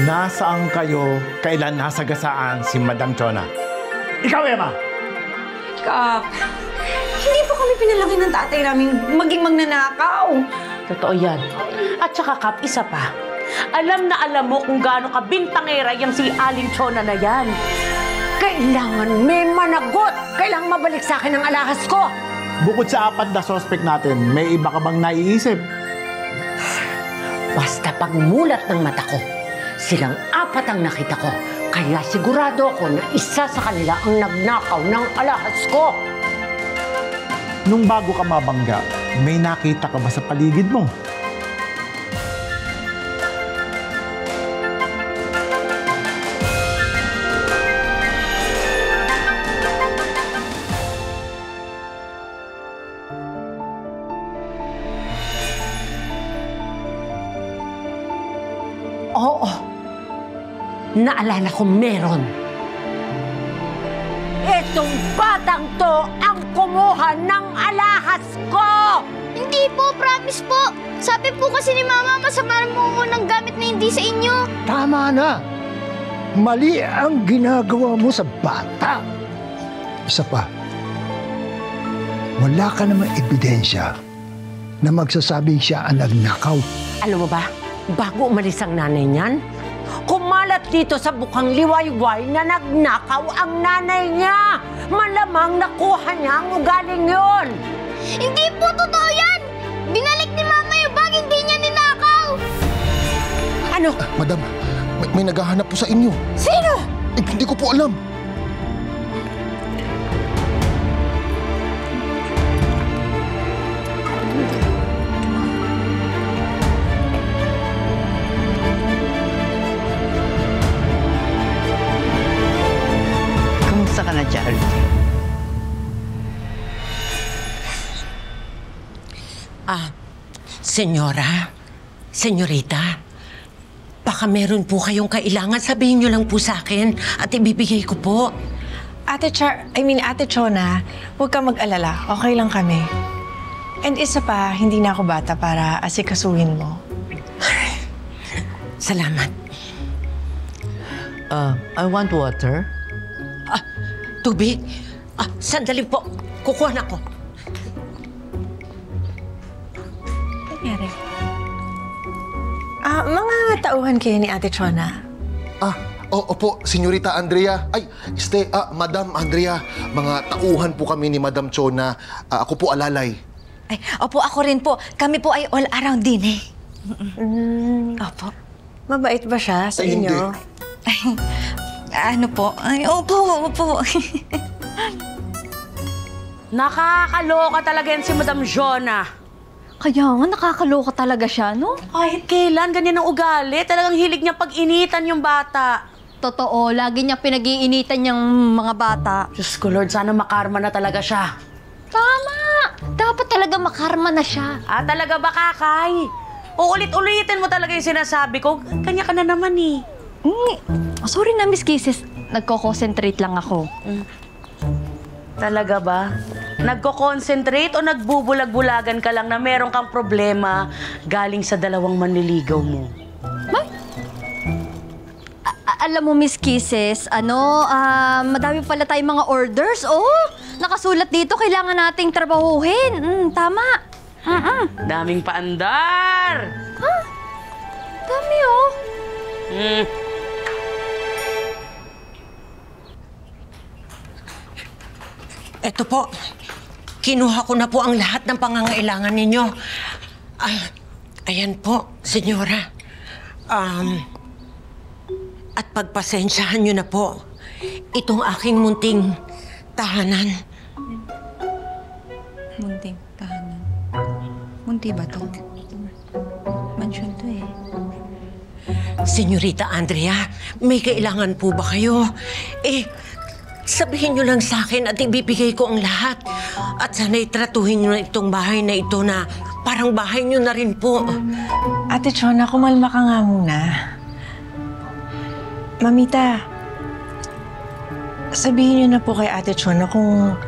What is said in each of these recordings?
Nasaan kayo kailan nasagasaan si Madam Chona? Ikaw, Emma! Kap, hindi po kami pinalaki ng tatay namin maging magnanakaw. Totoo yan. At saka, Kap, isa pa. Alam na alam mo kung gaano ka bintangera yung si Aling Chona na yan. Kailangan may managot! Kailangan mabalik sa akin ang alahas ko! Bukod sa 4 na suspect natin, may iba ka bang naiisip? Basta pagmulat ng mata ko, silang 4 ang nakita ko. Kaya sigurado ako na isa sa kanila ang nagnakaw ng alahas ko. Nung bago ka mabangga, may nakita ka ba sa paligid mo? Oo. Naalala ko meron. Itong batang to ang kumuha ng alahas ko! Hindi po, promise po. Sabi po kasi ni Mama, masama mo ng gamit na hindi sa inyo. Tama na. Mali ang ginagawa mo sa bata. Isa pa, wala ka namang ebidensya na magsasabing siya ang nagnakaw. Alam mo ba, bago umalis ang nanay niyan, kumalat dito sa bukang liwayway na nagnakaw ang nanay niya. Malamang nakuha niya ang ugaling yun. Hindi po totoo yan! Binalik ni Mama yung bag, hindi niya ninakaw! Ano? Madam, may naghahanap po sa inyo. Sino? Hindi ko po alam. Kamusta ka na, Charity? Senyorita, baka meron po kayong kailangan. Sabihin niyo lang po sa akin at ibibigay ko po. Ate Chona, huwag kang mag-alala. Okay lang kami. And isa pa, hindi na ako bata para asikasuhin mo. Salamat. I want water. Tubig? Sandali po. Kukuha na ko. Nangyari? Mga tauhan kayo ni Ate Chona. Opo, Senyorita Andrea. Madam Andrea. Mga tauhan po kami ni Madam Chona. Ako po alalay. Ay, opo, ako rin po. Kami po ay all around din eh. Opo. Mabait ba siya sa inyo? Hindi. Ay, ano po? Ay, opo. Nakakaloka talaga yan si Madam Chona. Kaya nga, nakakaloka talaga siya, no? Kahit kailan, ganyan ang ugali. Talagang hilig niya pag-initan yung bata. Totoo, lagi niya pinag-iinitan yung mga bata. Diyos ko, Lord, sana makarma na talaga siya. Tama! Dapat talaga makarma na siya. Talaga ba, Kakay? Uulit-ulitin mo talaga yung sinasabi ko. Kanya ka na naman eh. Sorry na, Miss Kisses. Nagko-concentrate lang ako. Talaga ba? Nagko-concentrate o nagbubulag-bulagan ka lang na meron kang problema galing sa dalawang manliligaw mo? Alam mo, Miss Kisses, madami pala tayong mga orders. Nakasulat dito, kailangan nating trabahuhin. Tama. Daming paandar! Dami, Eto po, kinuha ko na po ang lahat ng pangangailangan ninyo. Ayan po, senyora. At pagpasensyahan nyo na po itong aking munting tahanan. Munting tahanan. Munti ba to? Mansion to eh. Senyorita Andrea, may kailangan po ba kayo? Sabihin nyo lang sa akin at ibibigay ko ang lahat. At sana'y tratuhin nyo na itong bahay na ito na parang bahay nyo na rin po. Ate Chona, kumalma ka nga muna. Mamita, sabihin niyo na po kay Ate Chona kung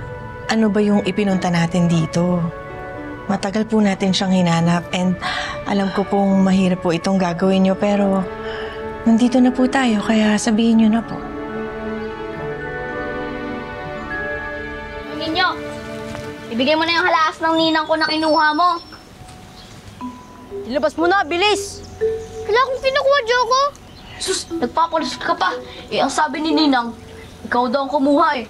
ano ba yung ipinunta natin dito. Matagal po natin siyang hinanap and alam ko pong mahirap po itong gagawin niyo pero nandito na po tayo, kaya sabihin niyo na po. Ninyo, ibigay mo na yung halaas ng ninang ko na kinuha mo. Ilabas mo na, bilis! Wala akong kinukuha, Joko. Sus, nagpapalusot ka pa. Eh, ang sabi ni Ninang, ikaw daw ang kumuha eh.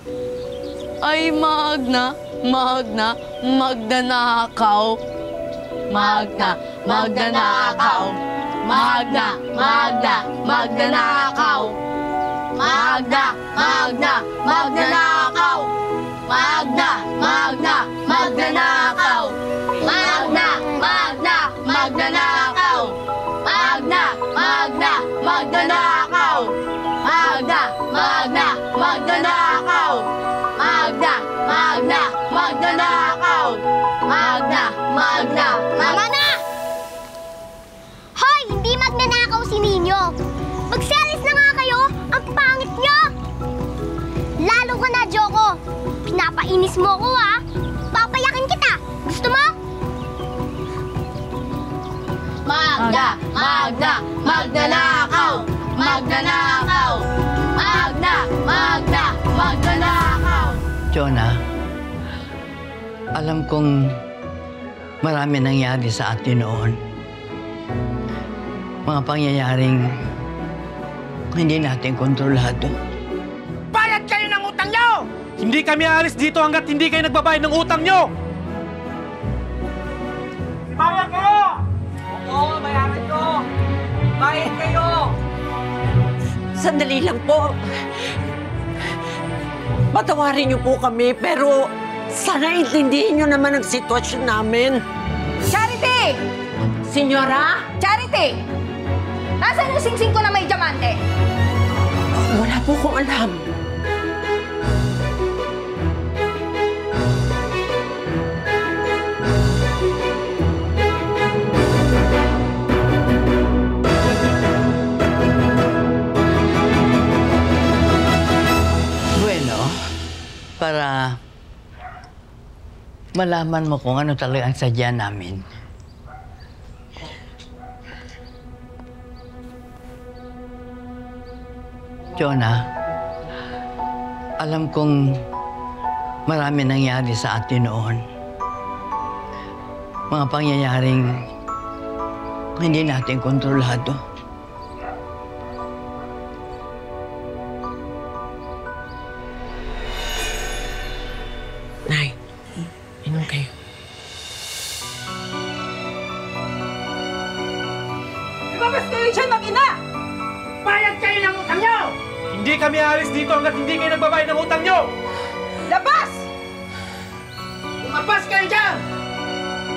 Ay, Magna, magnanakaw. Magna, magnanakaw. Magna, magnanakaw. Magna, magnanakaw. Magna, magnanakaw. Magna, magnanakaw. Magna, magnanakaw. Magna, magnanakaw. Magna, magnanakaw. Magna, Tama na! Hoy, hindi magnanakaw si Ninyo. Magselis na nga kayo. Ang pangit nyo. Lalo ka na, Joko. Pinapainis mo ko, ha? Papayakin kita. Gusto mo? magnanakaw. Magnanakaw. Magnanakaw. Jonah, alam kong marami nangyari sa atin noon. Mga pangyayaring hindi natin kontrolado. Bayad kayo ng utang nyo! Hindi kami aalis dito hanggat hindi kayo nagbabayad ng utang nyo! Bayad kayo! Oo, bayaran nyo! Bayad kayo! Sandali lang po. Patawarin niyo po kami, pero sana intindihin niyo naman ang sitwasyon namin. Charity! Senyora? Charity! Nasaan yung singsing ko na may diamante? Wala po kong alam. Bueno, para malaman mo kung ano talaga ang sadya namin. Jonah, alam kong marami nangyari sa atin noon. Mga pangyayaring hindi natin kontrolado. Nay, inom kayo. Lumabas kayo dyan, mag-ina! Bayad kayo ng utang nyo! Hindi kami aalis dito hanggat hindi kayo nagbabayad ng utang nyo! Labas! Lumabas kayo dyan!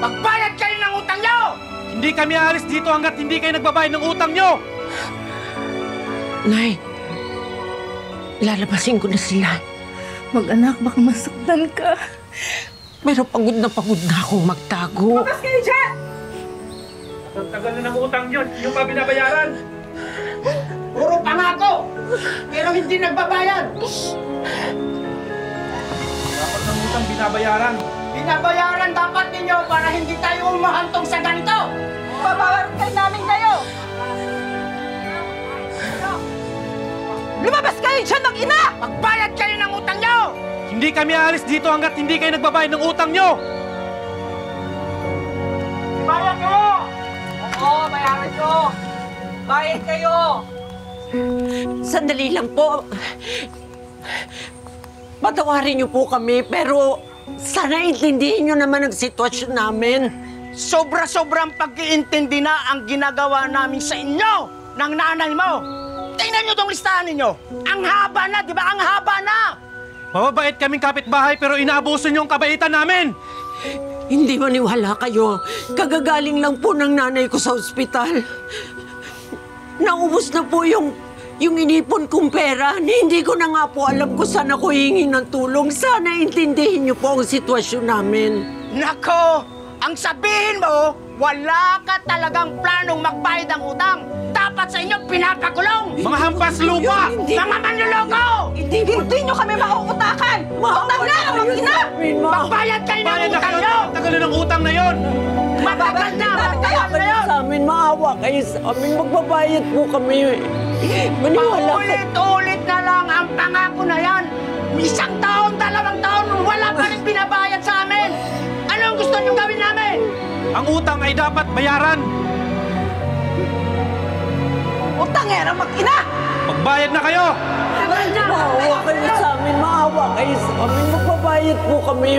Magbayad kayo ng utang nyo! Hindi kami aalis dito hanggat hindi kayo nagbabayad ng utang nyo! Nay, lalabasin ko na sila. Mag-anak, baka masaktan ka. Pero pagod na akong magtago. Lumabas kayo dyan! Ang tagal na ng utang nyo, hindi nyo pa binabayaran! Puro pangako! Pero hindi nagbabayad! Dapat ng utang binabayaran! Binabayaran dapat ninyo para hindi tayo umahantong sa ganito! Babawaran kayo namin kayo! Lumabas kayo dyan, mag-ina! Magbayad kayo ng utang nyo! Hindi kami aalis dito hanggat hindi kayo nagbabayad ng utang nyo! Bayad kayo! Oo, bayaran nyo! Bayad kayo! Sandali lang po. Patawarin niyo po kami, pero sana intindihin niyo naman ang sitwasyon namin. Sobra-sobrang pag-iintindi na ang ginagawa namin sa inyo ng nanay mo. Tingnan nyo tong listahan ninyo. Ang haba na, di ba? Ang haba na! Mababait kaming kapitbahay pero inaabuso nyo ang kabaitan namin! Hindi maniwala kayo. Kagagaling lang po ng nanay ko sa ospital. Naubos na po yung inipon kong pera. Hindi ko na nga po alam kung saan ako hihingi ng tulong. Sana intindihin niyo po ang sitwasyon namin. Nako! Ang sabihin mo, wala ka talagang planong magbayad ng utang. Dapat sa inyo pinapakulong! Mga hampas lupa! Mga manluloko! Hindi nyo kami mauutakan! Utang na! Mag-ina! Magbayad kayo ng utang nyo! Tagal na ng utang na yon! Matagal na! Matagal na yun! Sa amin, maawa kayo sa amin. Magbabayad po kami. Maniwala ka. Paulit-ulit na lang ang pangako na yan. 1 taon, 2 taon, wala pa rin binabayad sa amin. Ano ang gusto niyong gawin namin? Ang utang ay dapat bayaran. Utangera mag-ina! Magbayad na kayo! Maawa kayo sa amin, maawa kayo sa amin. Magbabayad po kami.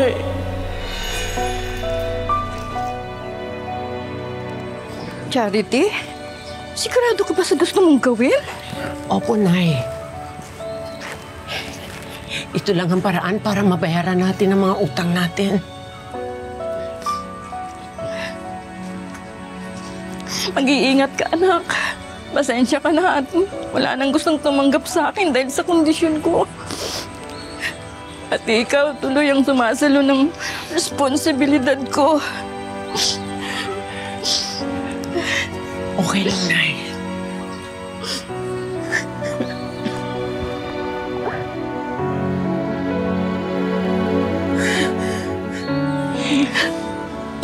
Charity? Sigurado ka ba sa gusto mong gawin? Opo, Nay. Ito lang ang paraan para mabayaran natin ang mga utang natin. Mag-iingat ka, anak. Pasensya ka na at wala nang gustong tumanggap sa akin dahil sa kondisyon ko. At ikaw tuloy ang sumasalo ng responsibilidad ko. Okay lang, Nay.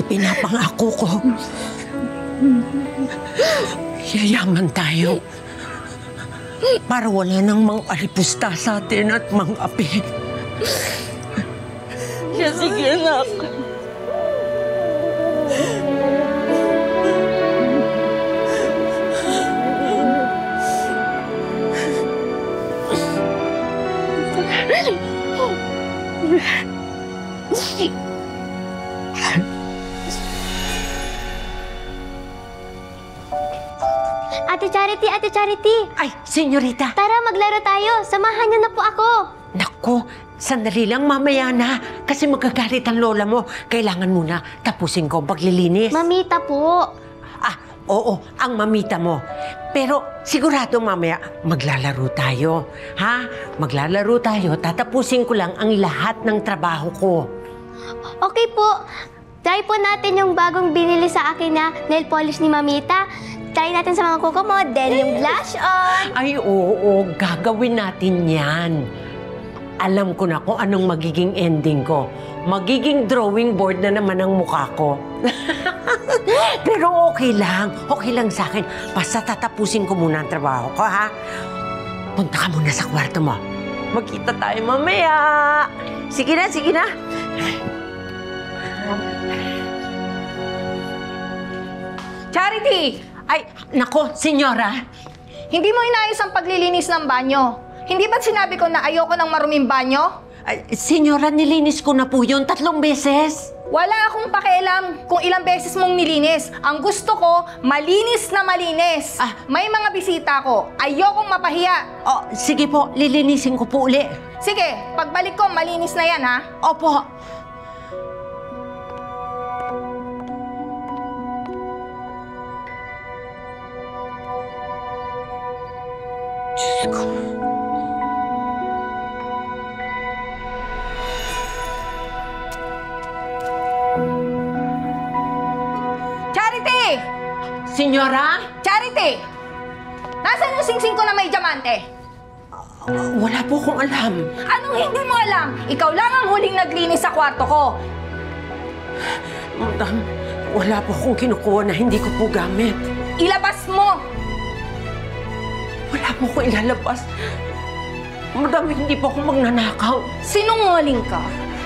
Ipinapangako ko. Yayaman tayo. Para wala nang mang-alipusta sa atin at mang-api. Sige, anak. Ate Charity! Ay, senyorita! Tara, maglaro tayo. Samahan niyo na po ako. Naku, sandali lang mamaya na. Kasi magagalit ang lola mo. Kailangan muna tapusin ko paglilinis. Mamita po. Ah, oo, ang mamita mo. Pero sigurado mamaya maglalaro tayo. Ha? Maglalaro tayo. Tatapusin ko lang ang lahat ng trabaho ko. Okay po. Try po natin yung bagong binili sa akin na nail polish ni Mamita. Try natin sa mga kuko mo, then yung blush on. Ay, oo, gagawin natin yan. Alam ko na kung anong magiging ending ko. Magiging drawing board na naman ang mukha ko. Pero okay lang sa akin. Basta tatapusin ko muna ang trabaho ko, ha? Punta ka muna sa kwarto mo. Magkita tayo mamaya. Sige na, sige na. Charity! Ay, nako, senyora. Hindi mo inayos ang paglilinis ng banyo. Hindi ba't sinabi ko na ayoko ng maruming banyo? Ay, senyora, nilinis ko na po yun 3 beses. Wala akong pakialam kung ilang beses mong nilinis. Ang gusto ko, malinis na malinis. May mga bisita ko. Ayokong mapahiya. Oh, sige po, lilinisin ko po uli. Sige, pagbalik ko, malinis na yan, ha? Opo. Diyos ko. Charity! Senyora? Charity! Nasaan yung singsing ko na may diamante? Wala po akong alam. Anong hindi mo alam? Ikaw lang ang huling naglinis sa kwarto ko. Madam, wala po akong kinukuha na hindi ko po gamit. Ilabas mo! Wala po akong ilalabas. Madam, hindi po ako magnanakaw. Sinungaling ka.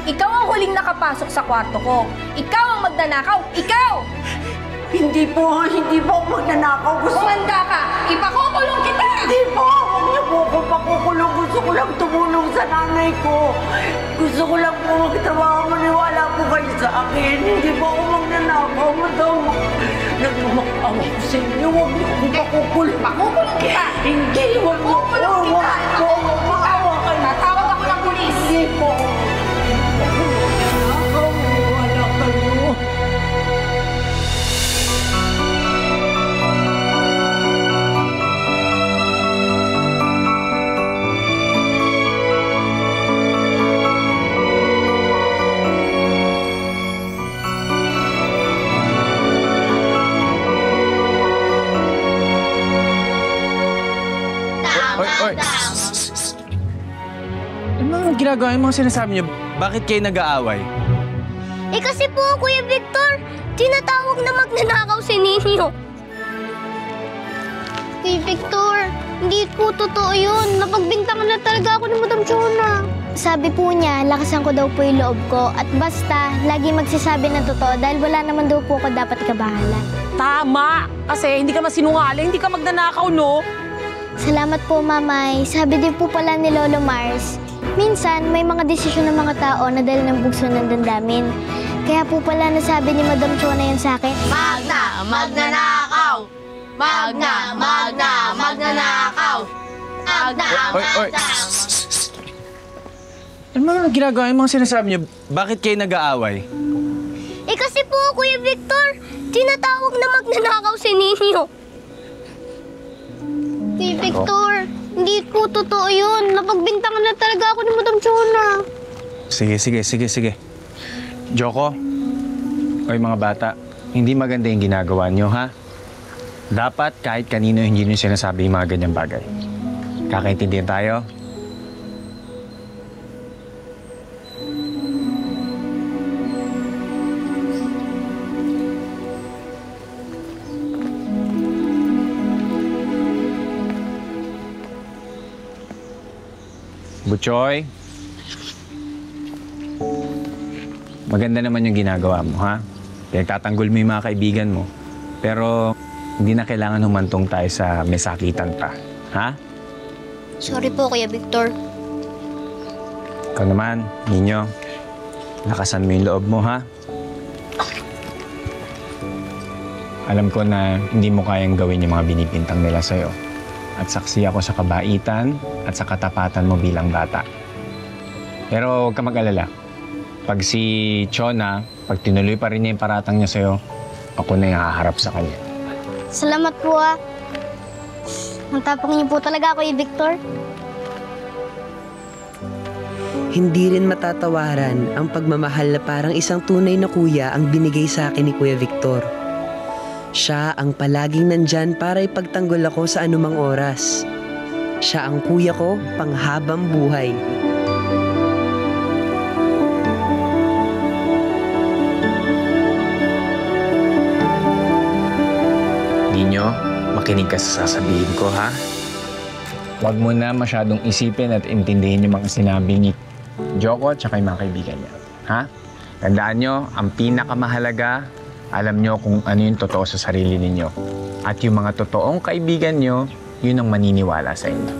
Ikaw ang huling nakapasok sa kwarto ko. Ikaw ang magnanakaw. Ikaw! Hindi po ako magnanakaw. Kumanda ka! Ipakukulong kita! Hindi po! Huwag niyo po ako pakukulong. Gusto ko lang tumulong sa nanay ko. Gusto ko lang po magtrabaho. Maniwala po kayo sa akin. Hindi po ako magnanakaw, madam. Nagmamakaw ko sa inyo. Huwag niyo ako pakukulong. Pakukulong kita! Hindi! Huwag niyo po! Pakukulong kita! Maawa kayo! Tatawag ako ng pulis! Hindi po! Maniwala kayo! Oy! Ano ginagawa yung mga sinasabi niyo? Bakit kayo nag-aaway? Eh kasi po, Kuya Victor, tinatawag na magnanakaw si Ninyo. Kay Victor, hindi po totoo yun. Napagbintangan na talaga ako ni Madam Chona. Sabi po niya, lakasan ko daw po yung loob ko at basta, lagi magsasabi ng totoo dahil wala naman daw po ako dapat ikabahalan. Tama! Kasi hindi ka masinungaling, hindi ka magnanakaw, no? Salamat po, Mamay. Sabi din po pala ni Lolo Mars, minsan may mga desisyon ng mga tao na dahil ng bugso ng damdamin. Kaya po pala nasabi ni Madam Chona yun sa akin, Magna! Magnanakaw! Magna! Magna! Magnanakaw! Magna! Magna! Ano mga ginagawa yung mga sinasabi niyo? Bakit kayo nag-aaway? eh kasi po, Kuya Victor, tinatawag na magnanakaw si Ninyo. Kuya Victor, hindi po totoo yun. Napagbintangan na talaga ako ni Madam Chona. Sige. Joko, oy mga bata, hindi maganda yung ginagawa niyo, ha? Dapat kahit kanino hindi niyo sinasabi yung mga ganyang bagay. Kakaintindihan tayo? Butchoy, maganda naman yung ginagawa mo, ha? Pinagtatanggol mo yung mga kaibigan mo. Pero hindi na kailangan humantong tayo sa may sakitan pa, ha? Sorry po, Kuya Victor. Ikaw naman, Ninyo, lakasan mo yung loob mo, ha? Alam ko na hindi mo kayang gawin yung mga binipintang nila sa'yo. At saksi ako sa kabaitan at sa katapatan mo bilang bata. Pero huwag ka mag-alala. Pag si Chona, pag tinuloy pa rin niya yung paratang niya sa'yo, ako na yung haharap sa kanya. Salamat po, ah. Ang tapang niyo po talaga, Kuya Victor. Hindi rin matatawaran ang pagmamahal na parang isang tunay na kuya ang binigay sa akin ni Kuya Victor. Siya ang palaging nandyan para ipagtanggol ako sa anumang oras. Siya ang kuya ko panghabang buhay. Ninyo, makinig ka sa sasabihin ko, ha? Huwag mo na masyadong isipin at intindihin yung mga sinabi ni Joko at saka yung mga kaibigan niya. Ha? Tandaan nyo, ang pinakamahalaga, alam nyo kung ano yung totoo sa sarili ninyo. At yung mga totoong kaibigan nyo, yun ang maniniwala sa inyo.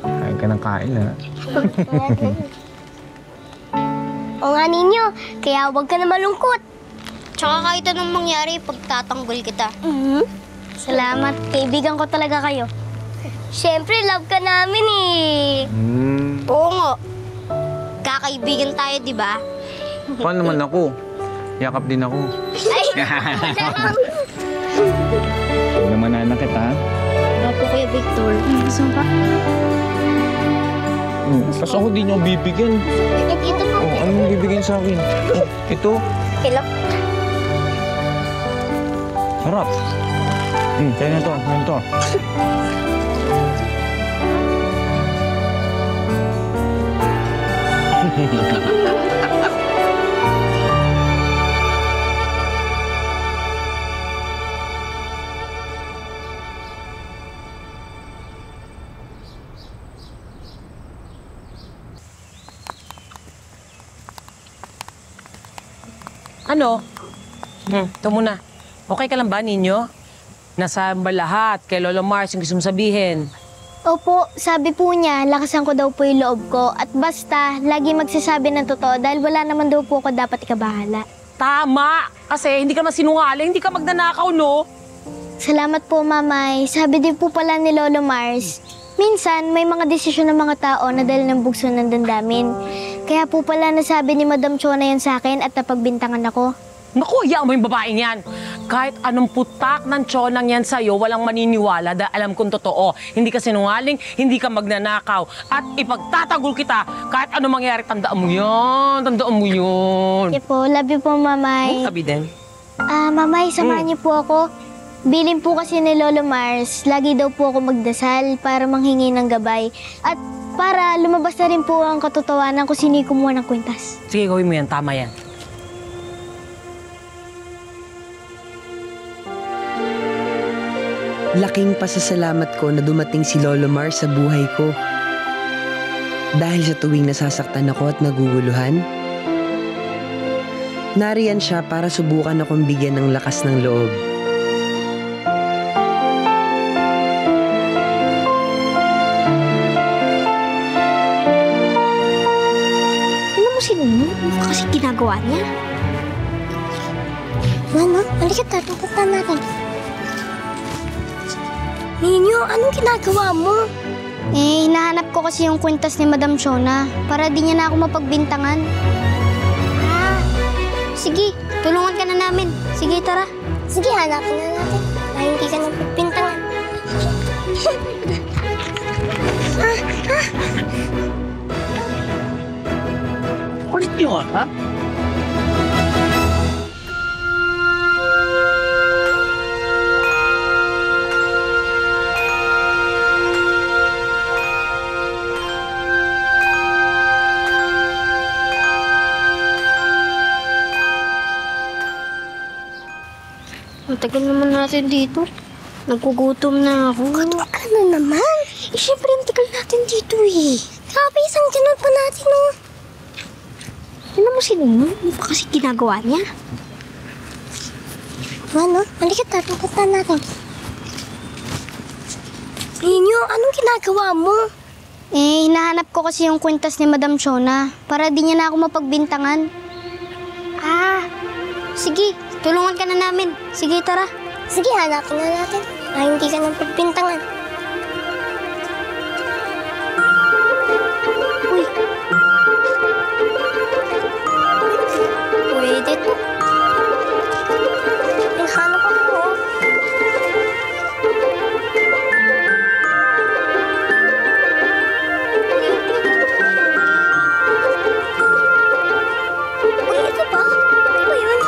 Kain ka ng kain, ha? O nga, Ninyo, kaya huwag ka na malungkot. Tsaka kahit anong mangyari, pagtatanggol kita. Salamat, kaibigan ko talaga kayo. Siyempre, love ka namin eh. Oo nga. Kakaibigan tayo, di ba? Paano naman ako? Yakap din ako. Ay! Huwag naman anak kita, ha? Opo, Kuya Victor. Gusto mo pa? Tapos ako di niyo bibigyan. Ito po. Oh, anong bibigyan sa akin? Oh, ito. Hello? Sarap. Kaya na to. Kaya na to. Ano? Ito muna. Okay ka lang ba, Ninyo? Nasa ba lahat? Kay Lolo Mars yung gusto mong sabihin? Opo, sabi po niya, lakasan ko daw po yung loob ko. At basta, lagi magsasabi ng totoo dahil wala naman daw po ako dapat ikabahala. Tama! Kasi hindi ka masinungaling, hindi ka magnanakaw, no? Salamat po, Mamay. Sabi din po pala ni Lolo Mars, minsan may mga desisyon ng mga tao na dahil ng bugso ng damdamin. Kaya po pala nasabi ni Madam Chona yan sa akin at napagbintangan ako. Naku, hayaan mo yung babaeng yan. Kahit anong putak ng tiyonang yan sa'yo, walang maniniwala dahil alam kong totoo. Hindi ka sinungaling, hindi ka magnanakaw. At ipagtatagol kita kahit anong mangyari, tandaan mo yan. Tandaan mo yun. Okay po, love you po, Mamay. Sabi din. Mamay, samahan niyo po ako. Bilin po kasi ni Lolo Mars, lagi daw po ako magdasal para manghingi ng gabay. At para lumabas na rin po ang katotohanan kung sino yung kumuha ng kwintas. Sige, gawin mo yan. Tama yan. Laking pasasalamat ko na dumating si Lolo Mar sa buhay ko. Dahil sa tuwing nasasaktan ako at naguguluhan, nariyan siya para subukan akong bigyan ng lakas ng loob. Ano mo si Nino? Ano kasi ginagawa niya? Ano? Halika tayo, punta natin. Ninyo, anong ginagawa mo? Hinahanap ko kasi yung kwintas ni Madam Chona para di niya na ako mapagbintangan. Sige, tulungan ka na namin. Sige, tara. Sige, hanapin na natin. Dahil hindi ka napagbintangan. Kulit niyo, ha? Matagal naman natin dito. Nagugutom na ako. Gutom ka na naman. Siyempre, ang tagal natin dito Grabe, isang ganun pa natin, Ano mo si Nino? Ano pa kasi ginagawa niya? Ano? Halika tayo, punta natin. Ninyo, anong ginagawa mo? Hinahanap ko kasi yung kwintas ni Madam Chona para di niya na ako mapagbintangan. Sige, tulungan ka na namin. Sige, tara. Sige, hanapin na natin. Hindi ka nang pagbintangan. Uy. Pwede to. Hanap ako. Uy, ito ba? Ano ba yun?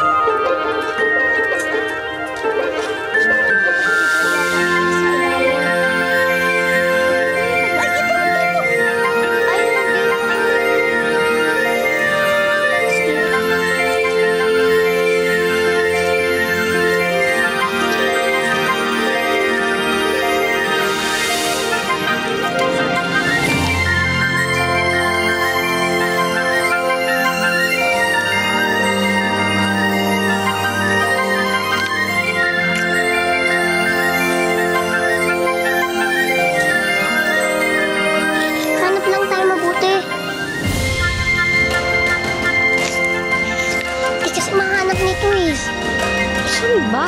Saan ba?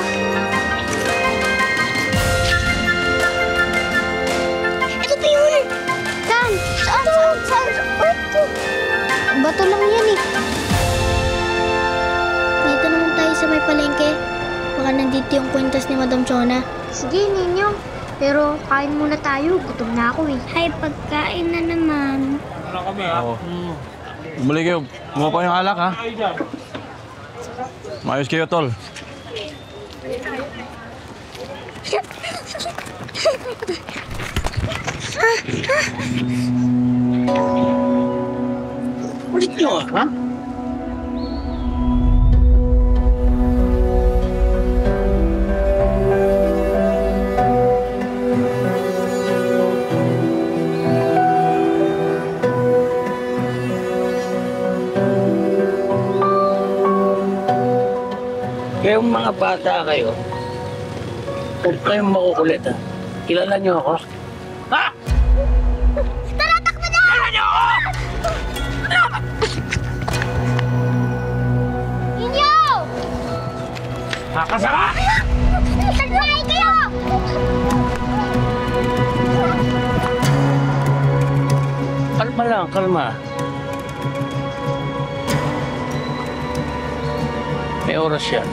Ito pa yun! Saan? Saan? Bato lang yan Dito naman tayo sa may palengke. Baka nandito yung kwintas ni Madam Chona. Sige, Ninyo. Pero kain muna tayo. Gutom na ako Ay, pagkain na naman. Wala kami Bumalik kayo. Kumuha pa yung alak, ha? Maayos kayo, tol. Ulit nyo, ha? Kayong mga bata kayo, huwag kayong makukulit, ha? Kilala niyo ako? Ha? Tara, takbo na! Kilala niyo ako! Ninyo! Kakasaka! Tagmay kayo! Kalma lang, kalma. May oras yan.